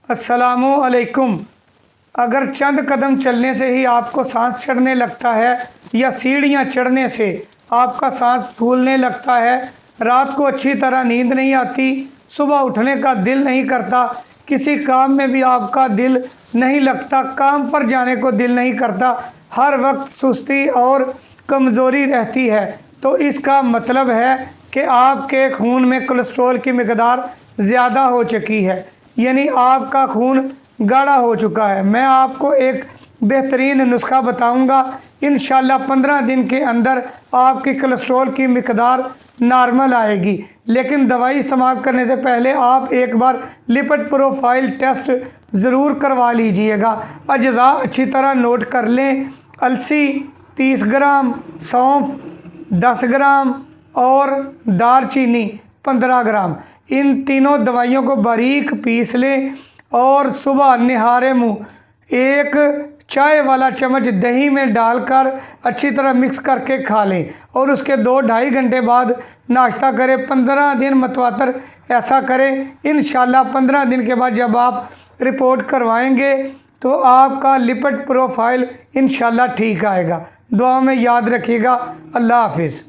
السلام علیکم۔ اگر چند قدم چلنے سے ہی آپ کو سانس چڑھنے لگتا ہے یا سیڑھیاں چڑھنے سے آپ کا سانس پھولنے لگتا ہے، رات کو اچھی طرح نیند نہیں آتی، صبح اٹھنے کا دل نہیں کرتا، کسی کام میں بھی آپ کا دل نہیں لگتا، کام پر جانے کو دل نہیں کرتا، ہر وقت سستی اور کمزوری رہتی ہے، تو اس کا مطلب ہے کہ آپ کے خون میں کولیسٹرول کی مقدار زیادہ ہو چکی ہے، یعنی آپ کا خون گاڑھا ہو چکا ہے۔ میں آپ کو ایک بہترین نسخہ بتاؤں گا، انشاءاللہ 15 دن کے اندر آپ کی کولیسٹرول کی مقدار نارمل آئے گی۔ لیکن دوائی استعمال کرنے سے پہلے آپ ایک بار لپڈ پروفائل ٹیسٹ ضرور کروا لیجئے گا۔ اجزاء اچھی طرح نوٹ کر لیں: السی 30 گرام، سونف 10 گرام اور دار چینی 15 گرام۔ ان تینوں دوائیوں کو باریک پیس لیں اور صبح نہارے منہ ایک چائے والا چمچ دہی میں ڈال کر اچھی طرح مکس کر کے کھا لیں اور اس کے 2-2.5 گھنٹے بعد ناشتہ کریں۔ 15 دن متواتر ایسا کریں۔ انشاءاللہ 15 دن کے بعد جب آپ رپورٹ کروائیں گے تو آپ کا لپڈ پروفائل انشاءاللہ ٹھیک آئے گا۔ دعا میں یاد رکھیے گا۔ اللہ حافظ۔